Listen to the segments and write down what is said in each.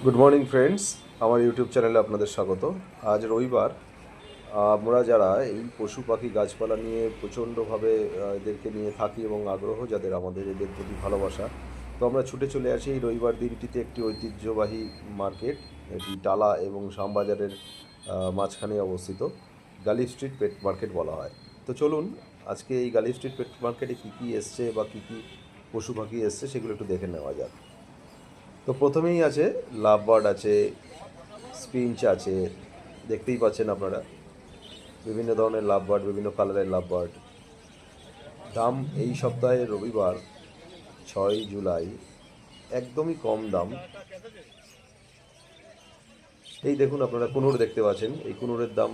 Good morning friends, আমার YouTube চ্যানেলে আপনাদের স্বাগত। আজ রবিবার। আমরা যারা এই পশু পাখি গাছপালা নিয়ে প্রচণ্ডভাবে এদেরকে নিয়ে থাকি এবং আগ্রহ যাদের, আমাদের এদের প্রতি ভালোবাসা, তো আমরা ছুটে চলে আসি এই রবিবার দিনটিতে একটি ঐতিহ্যবাহী মার্কেট। এটি টালা এবং শ্যামবাজারের মাঝখানে অবস্থিত। গালি স্ট্রিট পেট মার্কেট বলা হয়। তো চলুন, আজকে এই গালি স্ট্রিট পেট মার্কেটে কী কী এসছে বা কী কী পশু পাখি এসছে সেগুলো একটু দেখে নেওয়া যাক। তো প্রথমেই আছে লাভ বার্ড, আছে স্পিঞ্চ আছে, দেখতেই পাচ্ছেন আপনারা বিভিন্ন ধরনের লাভ বার্ড, বিভিন্ন কালারের লাভ বার্ড। দাম এই সপ্তাহে রবিবার 6 জুলাই একদমই কম দাম। এই দেখুন, আপনারা কুনুর দেখতে পাচ্ছেন। এই কুনুরের দাম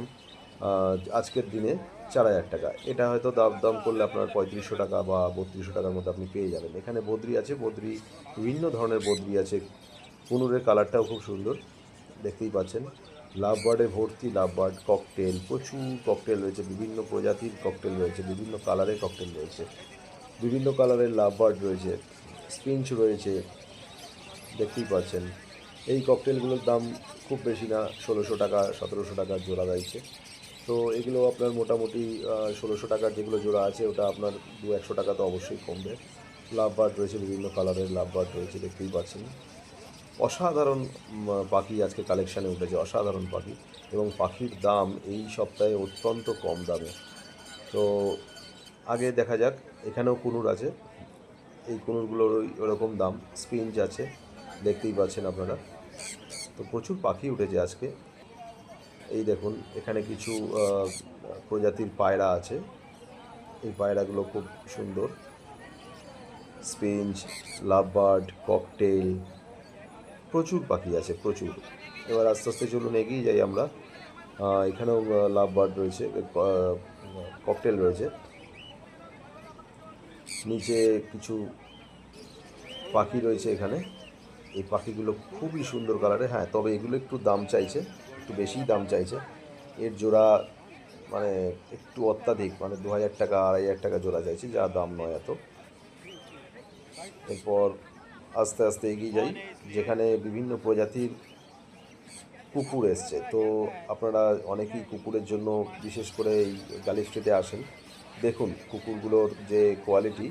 আজকের দিনে 4,000 টাকা। এটা হয়তো দাম দাম করলে আপনার 3500 টাকা বা 3200 টাকার মধ্যে আপনি পেয়ে যাবেন। এখানে বদ্রি আছে, বদ্রি বিভিন্ন ধরনের বদ্রি আছে। কুনুরের কালারটাও খুব সুন্দর, দেখতেই পাচ্ছেন। লাভ বার্ডে ভর্তি, লাভ বার্ড, ককটেল, প্রচুর ককটেল রয়েছে, বিভিন্ন প্রজাতির ককটেল রয়েছে, বিভিন্ন কালারের ককটেল রয়েছে, বিভিন্ন কালারের লাভ বার্ড রয়েছে, স্পিঞ্চ রয়েছে, দেখতেই পাচ্ছেন। এই ককটেলগুলোর দাম খুব বেশি না, 1600 টাকা 1700 টাকা জোড়া রয়েছে। তো এগুলো আপনার মোটামুটি 1600 টাকার যেগুলো জোড়া আছে ওটা আপনার 200-100 টাকা তো অবশ্যই কমবে। লাভ বার্ড রয়েছে, বিভিন্ন কালারের লাভ বার্ড রয়েছে, দেখতেই পাচ্ছেন। অসাধারণ পাখি আজকে কালেকশানে উঠেছে, অসাধারণ পাখি। এবং পাখির দাম এই সপ্তাহে অত্যন্ত কম দামে। তো আগে দেখা যাক, এখানেও কুনুর আছে। এই কুনুরগুলোর ওরকম দাম। স্পিঞ্চ আছে, দেখতেই পাচ্ছেন আপনারা। তো প্রচুর পাখি উঠেছে আজকে। এই দেখুন, এখানে কিছু প্রজাতির পায়রা আছে। এই পায়রাগুলো খুব সুন্দর। স্পিঞ্চ, লাভ বার্ড, ককটেল, প্রচুর পাখি আছে, প্রচুর। এবার আস্তে আস্তে চলুন এগিয়ে যাই আমরা। এখানেও লাভ বার্ড রয়েছে, ককটেল রয়েছে। নিচে কিছু পাখি রয়েছে এখানে। এই পাখিগুলো খুবই সুন্দর কালারে। হ্যাঁ, তবে এগুলো একটু দাম চাইছে, একটু বেশিই দাম চাইছে। এর জোড়া মানে একটু অত্যাধিক, মানে 2000 টাকা 2500 টাকা জোড়া চাইছে, যা দাম নয় এত। এরপর আস্তে আস্তে এগিয়ে যাই, যেখানে বিভিন্ন প্রজাতির কুকুর এসছে। তো আপনারা অনেকেই কুকুরের জন্য বিশেষ করে এই গালি স্ট্রিটে আসেন। দেখুন কুকুরগুলোর যে কোয়ালিটি,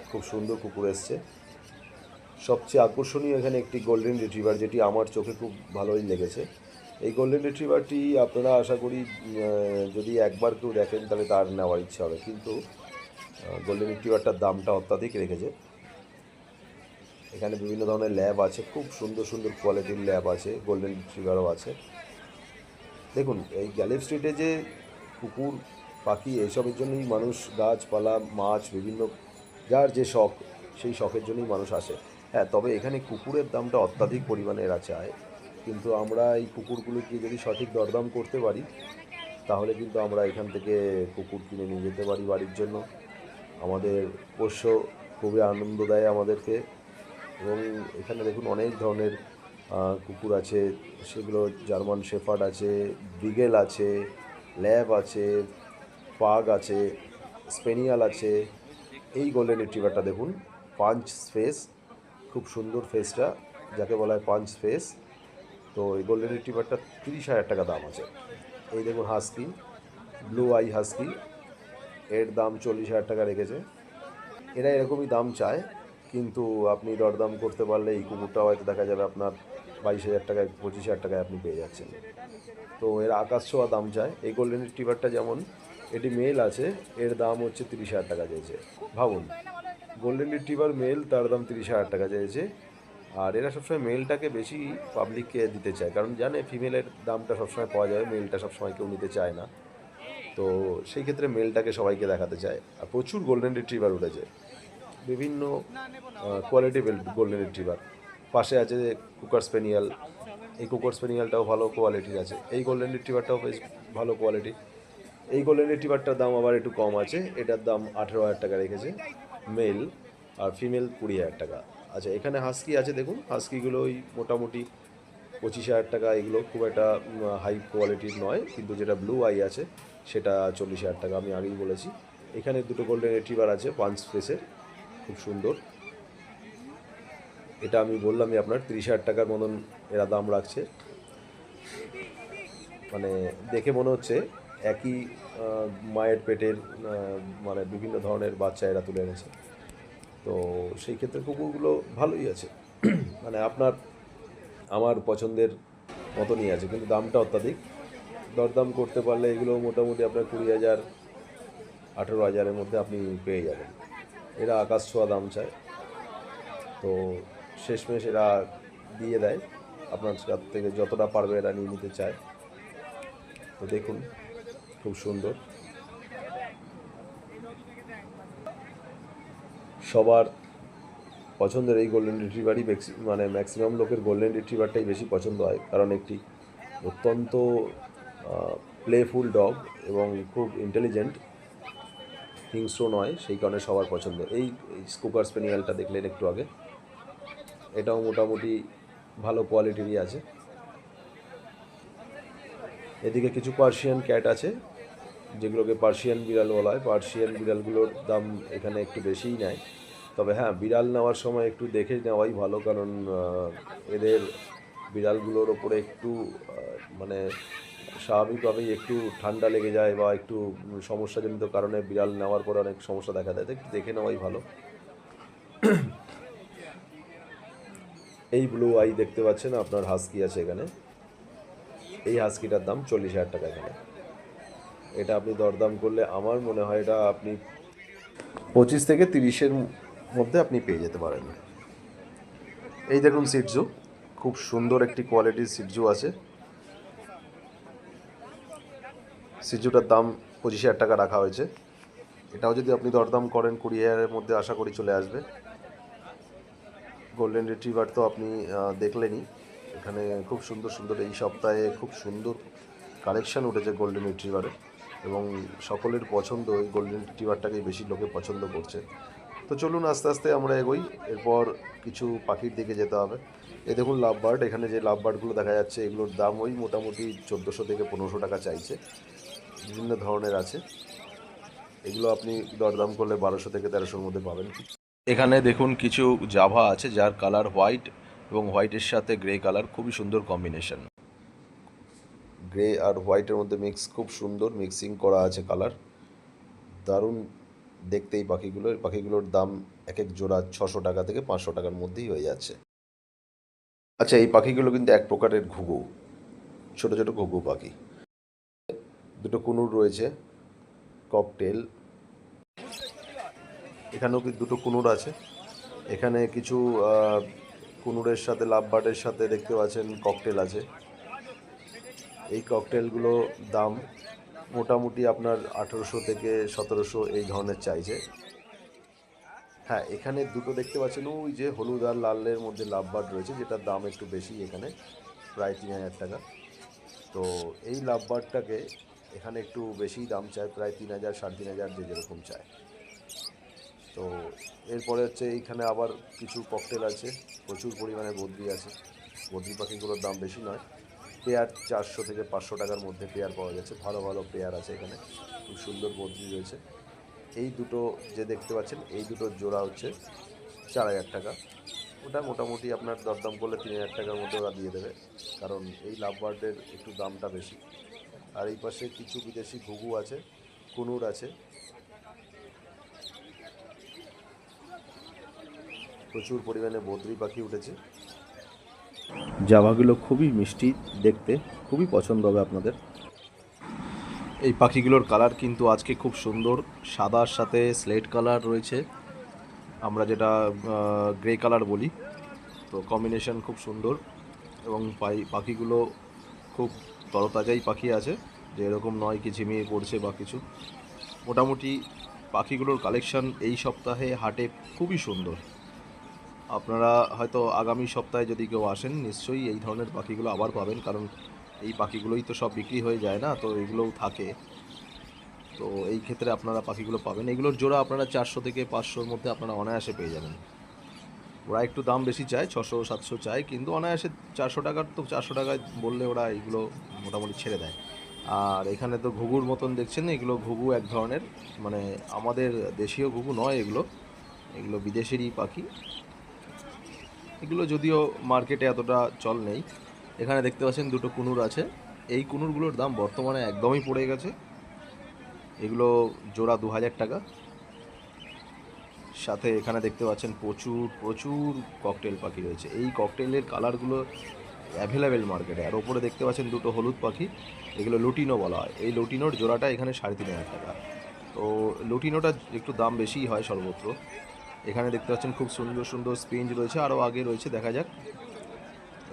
খুব সুন্দর কুকুর এসছে। সবচেয়ে আকর্ষণীয় এখানে একটি গোল্ডেন রিট্রিভার, যেটি আমার চোখে খুব ভালোই লেগেছে। এই গোল্ডেন রিট্রিভারটি আপনারা আশা করি যদি একবার কেউ দেখেন তাহলে তার নেওয়ার ইচ্ছা হবে। কিন্তু গোল্ডেন রিট্রিভারটার দামটা অত্যাধিক রেখেছে। এখানে বিভিন্ন ধরনের ল্যাব আছে, খুব সুন্দর সুন্দর কোয়ালিটির ল্যাব আছে, গোল্ডেন রিট্রিভারও আছে। দেখুন, এই গ্যালেপ স্ট্রিটে যে কুকুর পাখি এসবের জন্যই মানুষ, গাছপালা, মাছ, বিভিন্ন যার যে শখ, সেই শখের জন্যই মানুষ আসে। হ্যাঁ, তবে এখানে কুকুরের দামটা অত্যাধিক পরিমাণে এরা চায়। কিন্তু আমরা এই কুকুরগুলোকে যদি সঠিক দরদাম করতে পারি, তাহলে কিন্তু আমরা এখান থেকে কুকুর কিনে নিয়ে যেতে পারি বাড়ির জন্য। আমাদের পোষ্য খুবই আনন্দ দেয় আমাদেরকে। এবং এখানে দেখুন অনেক ধরনের কুকুর আছে। সেগুলো জার্মান শেফার্ড আছে, বিগেল আছে, ল্যাব আছে, পাগ আছে, স্পেনিয়াল আছে। এই গোল্ডেন রিট্রিভারটা দেখুন, পাঞ্চ ফেস, খুব সুন্দর ফেসটা, যাকে বলা হয় পাঞ্চ ফেস। তো এই গোল্ডেন রিট্রিভারটা 30,000 টাকা দাম আছে। এই দেখুন হাস্কি, ব্লু আই হাস্কি, এর দাম 40,000 টাকা রেখেছে। এরা এরকমই দাম চায়, কিন্তু আপনি দরদাম করতে পারলে এই কুকুরটা হয়তো দেখা যাবে আপনার 22,000 টাকায়, 25,000 টাকায় আপনি পেয়ে যাচ্ছেন। তো এর আকাশ ছোঁয়া দাম চায়। এই গোল্ডেন রিট্রিভারটা যেমন, এটি মেল আছে, এর দাম হচ্ছে 30,000 টাকা চেয়েছে। ভাবুন, গোল্ডেন রিট্রিভার মেল, তার দাম 30,000 টাকা চেয়েছে। আর এরা সবসময় মেলটাকে বেশি পাবলিককে দিতে চায়, কারণ জানে ফিমেলের দামটা সবসময় পাওয়া যাবে, মেলটা সবসময় কেউ নিতে চায় না। তো সেই ক্ষেত্রে মেলটাকে সবাইকে দেখাতে চায়। আর প্রচুর গোল্ডেন রিট্রিভার উঠেছে, বিভিন্ন কোয়ালিটি গোল্ডেন রিট্রিভার। পাশে আছে কুকার স্পেনিয়াল। এই কুকার স্পেনিয়ালটাও ভালো কোয়ালিটির আছে। এই গোল্ডেন রিট্রিভারটাও বেশ ভালো কোয়ালিটি। এই গোল্ডেন রিট্রিভারটার দাম আবার একটু কম আছে, এটার দাম 18,000 টাকা রেখেছে মেল, আর ফিমেল 20,000 টাকা। আচ্ছা, এখানে হাস্কি আছে, দেখুন হাস্কিগুলো ওই মোটামুটি 25,000 টাকা। এগুলো খুব একটা হাই কোয়ালিটির নয়, কিন্তু যেটা ব্লু আই আছে সেটা 40,000 টাকা, আমি আগেই বলেছি। এখানে দুটো গোল্ডেন রিট্রিভার আছে পাঞ্চ ফেসের, খুব সুন্দর। এটা আমি বললামই আপনার 30,000 টাকার মতন এরা দাম রাখছে। মানে দেখে মনে হচ্ছে একই মায়ের পেটের মানে বিভিন্ন ধরনের বাচ্চা এরা তুলে এনেছে। তো সেই ক্ষেত্রে কুকুরগুলো ভালোই আছে। মানে আপনার আমার পছন্দের মতনই আছে, কিন্তু দামটা অত্যাধিক। দরদাম করতে পারলে এগুলো মোটামুটি আপনার 20,000 18,000-এর মধ্যে আপনি পেয়ে যাবেন। এরা আকাশ ছোঁয়া দাম চায়, তো শেষমেশ এরা দিয়ে দেয়। আপনার কাছ থেকে যতটা পারবে এরা নিয়ে নিতে চায়। তো দেখুন, খুব সুন্দর। সবার পছন্দের এই গোল্ডেন রিট্রিভারই মানে ম্যাক্সিমাম লোকের গোল্ডেন রিট্রিভারটাই বেশি পছন্দ হয়, কারণ একটি অত্যন্ত প্লেফুল ডগ এবং খুব ইন্টেলিজেন্ট, হিংস্র নয়, সেই কারণে সবার পছন্দ। এই কোকার স্পেনিয়ালটা দেখলেন একটু আগে, এটাও মোটামুটি ভালো কোয়ালিটিরই আছে। এদিকে কিছু পার্সিয়ান ক্যাট আছে, যেগুলোকে পার্সিয়ান বিড়াল বলা হয়। পার্সিয়ান বিড়ালগুলোর দাম এখানে একটু বেশিই নেয়। তবে হ্যাঁ, বিড়াল নেওয়ার সময় একটু দেখে নেওয়াই ভালো, কারণ এদের বিড়ালগুলোর ওপরে একটু মানে স্বাভাবিকভাবেই একটু ঠান্ডা লেগে যায় বা একটু সমস্যাজনিত কারণে বিড়াল নেওয়ার পরে অনেক সমস্যা দেখা দেয়, একটু দেখে নেওয়াই ভালো। এই ব্লু আই দেখতে পাচ্ছেন, আপনার হাস্কি আছে এখানে। এই হাস্কিটার দাম 40,000 টাকা এখানে। এটা আপনি দরদাম করলে আমার মনে হয় এটা আপনি 25 থেকে 30-এর মধ্যে আপনি পেয়ে যেতে পারেন। এই দেখুন সিটজু, খুব সুন্দর একটি কোয়ালিটির সিটজু আছে। সিটজুটার দাম 25,000 টাকা রাখা হয়েছে। এটাও যদি আপনি দরদাম করেন 20,000-এর মধ্যে আশা করি চলে আসবে। গোল্ডেন রিট্রিভার তো আপনি দেখলেনই। এখানে খুব সুন্দর সুন্দর এই সপ্তাহে খুব সুন্দর কালেকশান উঠেছে গোল্ডেন রিট্রিভারের, এবং সকলের পছন্দ এই গোল্ডেন রিট্রিভারটাকেই বেশি লোকে পছন্দ করছে। তো চলুন আস্তে আস্তে আমরা এগোই, এরপর কিছু পাখির দিকে যেতে হবে। এই দেখুন লাভ বার্ড, এখানে যে লাভ বার্ডগুলো দেখা যাচ্ছে এগুলোর দাম ওই মোটামুটি 1400 থেকে 1500 টাকা চাইছে। বিভিন্ন ধরনের আছে, এগুলো আপনি দরদাম করলে 1200 থেকে 1300-এর মধ্যে পাবেন। এখানে দেখুন কিছু জাভা আছে যার কালার হোয়াইট, এবং হোয়াইটের সাথে গ্রে কালার, খুবই সুন্দর কম্বিনেশন। গ্রে আর হোয়াইটের মধ্যে মিক্স, খুব সুন্দর মিক্সিং করা আছে কালার, দারুণ দেখতে এই পাখিগুলোর দাম এক এক জোড়া 600 টাকা থেকে 500 টাকার মধ্যেই হয়ে যাচ্ছে। আচ্ছা, এই পাখিগুলো কিন্তু এক প্রকারের ঘুঘু, ছোট ছোট ঘুঘু পাখি। দুটো কুনুর রয়েছে, ককটেল। এখানেও কি দুটো কুনুর আছে। এখানে কিছু কুনুরের সাথে লাভ বার্ডের সাথে দেখতে পাচ্ছেন ককটেল আছে। এই ককটেলগুলো দাম মোটামুটি আপনার 1800 থেকে 1700 এই ধরনের চাইছে। হ্যাঁ, এখানে দুটো দেখতে পাচ্ছেন, ওই যে হলুদ আর লালের মধ্যে লাভ বার্ড রয়েছে, যেটার দাম একটু বেশি, এখানে প্রায় 3,000 টাকা। তো এই লাভ বার্ডটাকে এখানে একটু বেশিই দাম চায়, প্রায় 3,000 3,500 যে যেরকম চায়। তো এরপরে হচ্ছে এইখানে আবার কিছু ককটেল আছে, প্রচুর পরিমাণে বদ্রি আছে। বদ্রি পাখিগুলোর দাম বেশি নয়, পেয়ার 400 থেকে 500 টাকার মধ্যে পেয়ার পাওয়া যাচ্ছে। ভালো ভালো পেয়ার আছে এখানে, খুব সুন্দর বদ্রি রয়েছে। এই দুটো যে দেখতে পাচ্ছেন, এই দুটো জোড়া হচ্ছে 4,000 টাকা। ওটা মোটামুটি আপনার দরদাম করলে 3,000 টাকার মধ্যে ওরা দিয়ে দেবে, কারণ এই লাভ বার্ডের একটু দামটা বেশি। আর এই পাশে কিছু বিদেশি ঘুঘু আছে, কুনুর আছে, প্রচুর পরিমাণে বদ্রি পাখি উঠেছে। জাভাগুলো খুবই মিষ্টি দেখতে, খুবই পছন্দ হবে আপনাদের। এই পাখিগুলোর কালার কিন্তু আজকে খুব সুন্দর, সাদার সাথে স্লেট কালার রয়েছে, আমরা যেটা গ্রে কালার বলি। তো কম্বিনেশন খুব সুন্দর, এবং পাখিগুলো খুব তরতাজাই পাখি আছে, যে এরকম নয় কি ঝিমিয়ে পড়ছে বা কিছু। মোটামুটি পাখিগুলোর কালেকশন এই সপ্তাহে হাটে খুবই সুন্দর। আপনারা হয়তো আগামী সপ্তাহে যদি কেউ আসেন, নিশ্চয়ই এই ধরনের পাখিগুলো আবার পাবেন, কারণ এই পাখিগুলোই তো সব বিক্রি হয়ে যায় না, তো এগুলোও থাকে। তো এই ক্ষেত্রে আপনারা পাখিগুলো পাবেন। এগুলোর জোড়া আপনারা 400 থেকে 500-র মধ্যে আপনারা অনায়াসে পেয়ে যাবেন। ওরা একটু দাম বেশি চায়, 600-700 চায়, কিন্তু অনায়াসে 400 টাকার, তো 400 টাকায় বললে ওরা এইগুলো মোটামুটি ছেড়ে দেয়। আর এখানে তো ঘুঘুর মতন দেখছেন, এগুলো ঘুঘু এক ধরনের, মানে আমাদের দেশীয় ঘুঘু নয়, এগুলো এগুলো বিদেশেরই পাখি। এগুলো যদিও মার্কেটে এতটা চল নেই। এখানে দেখতে পাচ্ছেন দুটো কুনুর আছে। এই কুনুরগুলোর দাম বর্তমানে একদমই পড়ে গেছে। এগুলো জোড়া 2000 টাকা। সাথে এখানে দেখতে পাচ্ছেন প্রচুর প্রচুর ককটেল পাখি রয়েছে। এই ককটেলের কালারগুলো অ্যাভেলেবেল মার্কেটে। আর ওপরে দেখতে পাচ্ছেন দুটো হলুদ পাখি, এগুলো লুটিনো বলা হয়। এই লুটিনোর জোড়াটা এখানে 3500 টাকা। তো লুটিনোটা একটু দাম বেশিই হয় সর্বত্র। এখানে দেখতে পাচ্ছেন খুব সুন্দর সুন্দর স্পেঞ্জ রয়েছে, আরও আগে রয়েছে, দেখা যাক।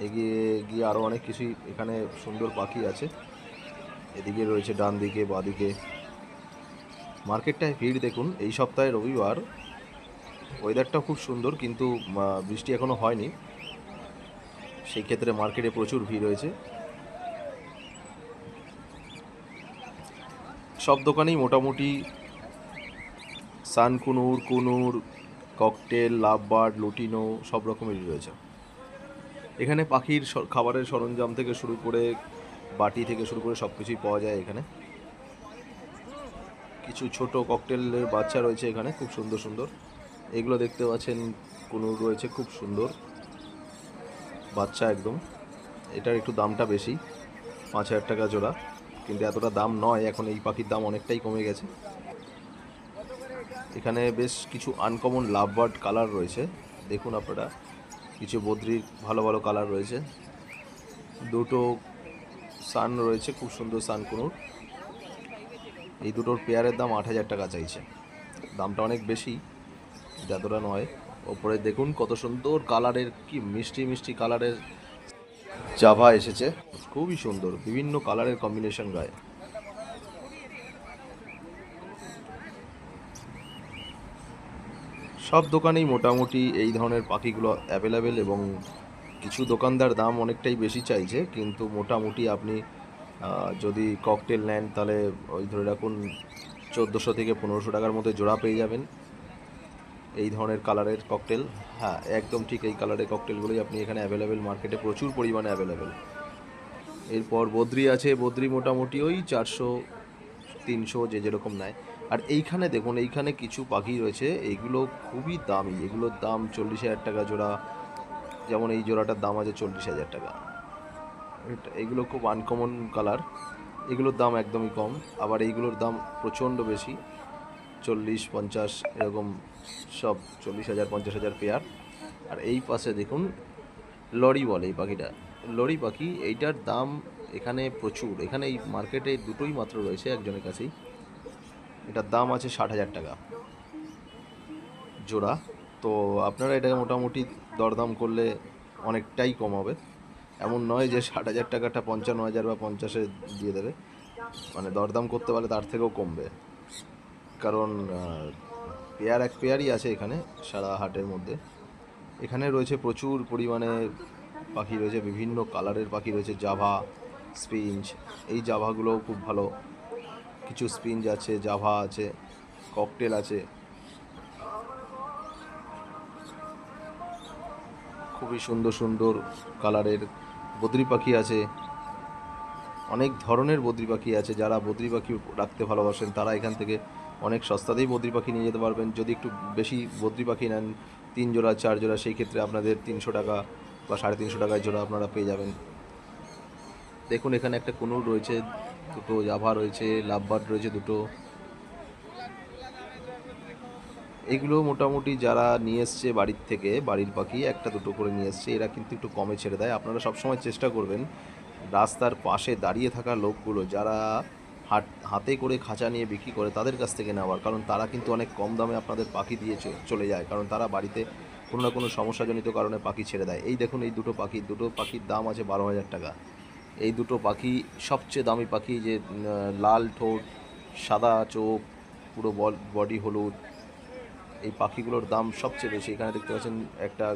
এগিয়ে গিয়ে আরও অনেক কিছুই এখানে সুন্দর পাখি আছে। এদিকে রয়েছে ডান দিকে বাঁদিকে। মার্কেটটায় ভিড় দেখুন। এই সপ্তাহে রবিবার, ওয়েদারটাও খুব সুন্দর, কিন্তু বৃষ্টি এখনও হয়নি, সেই ক্ষেত্রে মার্কেটে প্রচুর ভিড় রয়েছে। সব দোকানেই মোটামুটি সানকুনুর, কুনুর, ককটেল, লাভবার্ড, লুটিনো সব রকমেরই রয়েছে। এখানে পাখির খাবারের সরঞ্জাম থেকে শুরু করে বাটি থেকে শুরু করে সব কিছুই পাওয়া যায় এখানে। কিছু ছোট ককটেলের বাচ্চা রয়েছে এখানে, খুব সুন্দর সুন্দর। এগুলো দেখতে পাচ্ছেন কুনুর রয়েছে, খুব সুন্দর বাচ্চা একদম। এটার একটু দামটা বেশি, 5000 টাকা জোড়া, কিন্তু এতটা দাম নয় এখন। এই পাখির দাম অনেকটাই কমে গেছে। এখানে বেশ কিছু আনকমন লাভবার্ড কালার রয়েছে, দেখুন আপনারা। কিছু বদ্রির ভালো ভালো কালার রয়েছে। দুটো সান রয়েছে, খুব সুন্দর সান কুনুর। এই দুটোর পেয়ারের দাম 8000 টাকা চাইছে। দামটা অনেক বেশি, যতটা নয়। ওপরে দেখুন কত সুন্দর কালারের, কি মিষ্টি মিষ্টি কালারের জাভা এসেছে, খুবই সুন্দর, বিভিন্ন কালারের কম্বিনেশন গায়ে। সব দোকানেই মোটামুটি এই ধরনের পাখিগুলো অ্যাভেলেবেল, এবং কিছু দোকানদার দাম অনেকটাই বেশি চাইছে, কিন্তু মোটামুটি আপনি যদি ককটেল নেন তাহলে ওই ধরে রাখুন 1400 থেকে 1500 টাকার মধ্যে জোড়া পেয়ে যাবেন এই ধরনের কালারের ককটেল। হ্যাঁ, একদম ঠিক, এই কালারের ককটেলগুলোই আপনি এখানে অ্যাভেলেবেল, মার্কেটে প্রচুর পরিমাণে অ্যাভেলেবেল। এরপর বদ্রি আছে, বদ্রি মোটামুটি ওই 400-300 যে যেরকম নেয়। আর এইখানে দেখুন, এইখানে কিছু পাখি রয়েছে, এইগুলো খুবই দামি, এগুলোর দাম 40,000 টাকা জোড়া। যেমন এই জোড়াটার দাম আছে 40,000 টাকা। এগুলো খুব আনকমন কালার, এগুলোর দাম একদমই কম। আবার এইগুলোর দাম প্রচণ্ড বেশি, 40-50 এরকম, সব 40,000 50,000 পেয়ার। আর এই পাশে দেখুন লরি বলে এই পাখিটা, লরি পাখি। এইটার দাম এখানে প্রচুর, এখানে এই মার্কেটে দুটোই মাত্র রয়েছে একজনের কাছেই। এটার দাম আছে 60,000 টাকা জোড়া। তো আপনারা এটাকে মোটামুটি দরদাম করলে অনেকটাই কম হবে। এমন নয় যে 60,000 টাকাটা 55,000 বা 50-এ দিয়ে দেবে, মানে দরদাম করতে পারলে তার থেকেও কমবে। কারণ পেয়ার এক পেয়ারই আছে এখানে সারা হাটের মধ্যে। এখানে রয়েছে প্রচুর পরিমাণে পাখি রয়েছে, বিভিন্ন কালারের পাখি রয়েছে, জাভা, স্পিঞ্জ। এই জাভাগুলোও খুব ভালো, কিছু স্পিঞ্জ আছে, জাভা আছে, ককটেল আছে। খুবই সুন্দর সুন্দর কালারের বদ্রি পাখি আছে, অনেক ধরনের বদ্রি পাখি আছে। যারা বদ্রি পাখি রাখতে ভালোবাসেন তারা এখান থেকে অনেক সস্তাতেই বদ্রি পাখি নিয়ে যেতে পারবেন। যদি একটু বেশি বদ্রি পাখি নেন, 3 জোড়া 4 জোড়া, সেই ক্ষেত্রে আপনাদের 300 টাকা বা 350 টাকায় জোড়া আপনারা পেয়ে যাবেন। দেখুন এখানে একটা কুনুর রয়েছে, দুটো জাভা রয়েছে, লাভবার্ড রয়েছে দুটো। এগুলো মোটামুটি যারা নিয়ে এসছে বাড়ির থেকে, বাড়ির পাখি একটা দুটো করে নিয়ে এসছে, এরা কিন্তু একটু কমে ছেড়ে দেয়। আপনারা সবসময় চেষ্টা করবেন রাস্তার পাশে দাঁড়িয়ে থাকা লোকগুলো যারা হাতে করে খাঁচা নিয়ে বিক্রি করে তাদের কাছ থেকে নেওয়ার, কারণ তারা কিন্তু অনেক কম দামে আপনাদের পাখি দিয়ে চলে যায়, কারণ তারা বাড়িতে কোনো না কোনো সমস্যাজনিত কারণে পাখি ছেড়ে দেয়। এই দেখুন এই দুটো পাখির দাম আছে 12,000 টাকা। এই দুটো পাখি সবচেয়ে দামি পাখি, যে লাল ঠোঁট, সাদা চোখ, পুরো বডি হলুদ, এই পাখিগুলোর দাম সবচেয়ে বেশি। এখানে দেখতে পাচ্ছেন একটা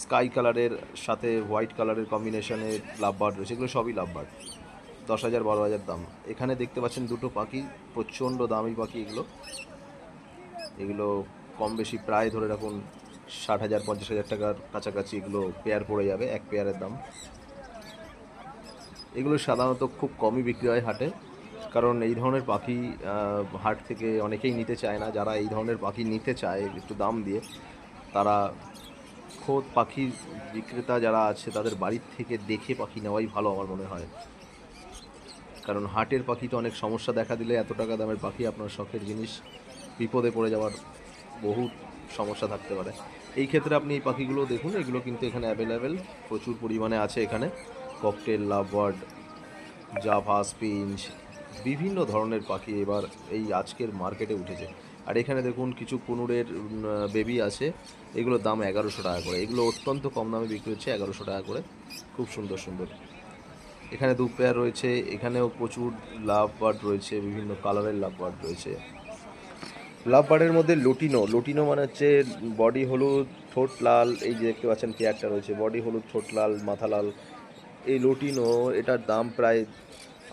স্কাই কালারের সাথে হোয়াইট কালারের কম্বিনেশনে লাভবার্ড রয়েছে, এগুলো সবই লাভবার্ড, 10,000 12,000 দাম। এখানে দেখতে পাচ্ছেন দুটো পাখি, প্রচণ্ড দামি পাখি এগুলো। এগুলো কম বেশি প্রায় ধরে রাখুন 60,000 50,000 টাকার কাছাকাছি এগুলো পেয়ার পড়ে যাবে, এক পেয়ারের দাম। এগুলো সাধারণত খুব কমই বিক্রি হয় হাটে, কারণ এই ধরনের পাখি হাট থেকে অনেকেই নিতে চায় না। যারা এই ধরনের পাখি নিতে চায় একটু দাম দিয়ে, তারা খোদ পাখির বিক্রেতা যারা আছে তাদের বাড়ির থেকে দেখে পাখি নেওয়াই ভালো আমার মনে হয়, কারণ হাটের পাখি তো অনেক সমস্যা দেখা দিলে এত টাকা দামের পাখি আপনার শখের জিনিস বিপদে পড়ে যাওয়ার বহু সমস্যা থাকতে পারে। এই ক্ষেত্রে আপনি এই পাখিগুলো দেখুন, এগুলো কিন্তু এখানে অ্যাভেলেবেল প্রচুর পরিমাণে আছে। এখানে ককটেল, লাভবার্ড, জাভা, স্পিঞ্চ, বিভিন্ন ধরনের পাখি এবার এই আজকের মার্কেটে উঠেছে। আর এখানে দেখুন কিছু কুনুরের বেবি আছে, এগুলোর দাম 1100 টাকা করে। এগুলো অত্যন্ত কম দামে বিক্রি হচ্ছে, 1100 টাকা করে। খুব সুন্দর সুন্দর এখানে দু পেয়ার রয়েছে। এখানেও প্রচুর লাভ বার্ড রয়েছে, বিভিন্ন কালারের লাভ বার্ড রয়েছে। লাভ বার্ডের মধ্যে লুটিনো মানে হচ্ছে বডি হলুদ, ঠোঁট লাল। এই যে দেখতে পাচ্ছেন পেয়ারটা রয়েছে, বডি হলুদ, ঠোঁট লাল, মাথা লাল। এই লুটিনো, এটার দাম প্রায়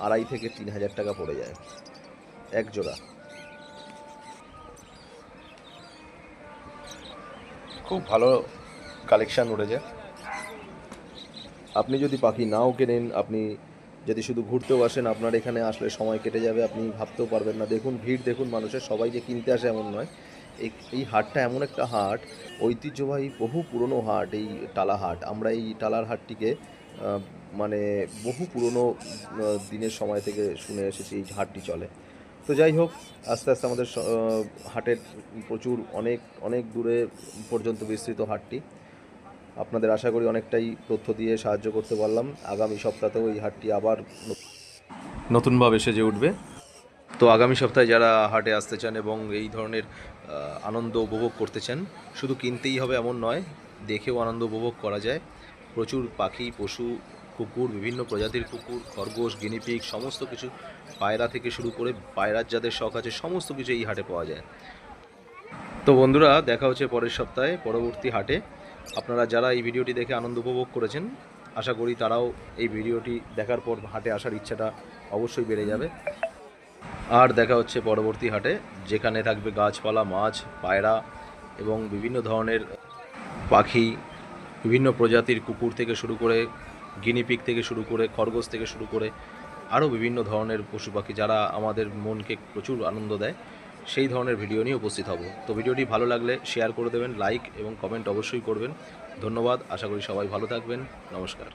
2,500 থেকে 3,000 টাকা পড়ে যায় এক জোড়া। খুব ভালো কালেকশান উঠেছে। আপনি যদি পাখি নাও কেনেন, আপনি যদি শুধু ঘুরতেও আসেন, আপনার এখানে আসলে সময় কেটে যাবে, আপনি ভাবতেও পারবেন না। দেখুন ভিড় দেখুন মানুষের, সবাই যে কিনতে আসে এমন নয়। এই হাটটা এমন একটা হাট, ঐতিহ্যবাহী বহু পুরনো হাট এই টালা হাট। আমরা এই টালার হাটটিকে মানে বহু পুরনো দিনের সময় থেকে শুনে এসেছি এই হাটটি চলে। তো যাই হোক, আস্তে আস্তে আমাদের হাটের প্রচুর অনেক অনেক দূরে পর্যন্ত বিস্তৃত হাটটি। আপনাদের আশা করি অনেকটাই তথ্য দিয়ে সাহায্য করতে পারলাম। আগামী সপ্তাহেও এই হাটটি আবার নতুনভাবে সেজে উঠবে। তো আগামী সপ্তাহে যারা হাটে আসতে চান এবং এই ধরনের আনন্দ উপভোগ করতে চান, শুধু কিনতেই হবে এমন নয়, দেখেও আনন্দ উপভোগ করা যায়। প্রচুর পাখি, পশু, কুকুর, বিভিন্ন প্রজাতির কুকুর, খরগোশ, গিনিপিগ, সমস্ত কিছু, পায়রা থেকে শুরু করে পায়রার যাদের শখ আছে সমস্ত কিছু এই হাটে পাওয়া যায়। তো বন্ধুরা, দেখা হচ্ছে পরের সপ্তাহে পরবর্তী হাটে। আপনারা যারা এই ভিডিওটি দেখে আনন্দ উপভোগ করেছেন, আশা করি তারাও এই ভিডিওটি দেখার পর হাটে আসার ইচ্ছাটা অবশ্যই বেড়ে যাবে। আর দেখা হচ্ছে পরবর্তী হাটে, যেখানে থাকবে গাছপালা, মাছ, পায়রা এবং বিভিন্ন ধরনের পাখি, বিভিন্ন প্রজাতির কুকুর থেকে শুরু করে গিনিপিগ থেকে শুরু করে খরগোশ থেকে শুরু করে আরও বিভিন্ন ধরনের পশু পাখি যারা আমাদের মনকে প্রচুর আনন্দ দেয়, সেই ধরনের ভিডিও নিয়ে উপস্থিত হব। তো ভিডিওটি ভালো লাগলে শেয়ার করে দেবেন, লাইক এবং কমেন্ট অবশ্যই করবেন। ধন্যবাদ। আশা করি সবাই ভালো থাকবেন। নমস্কার।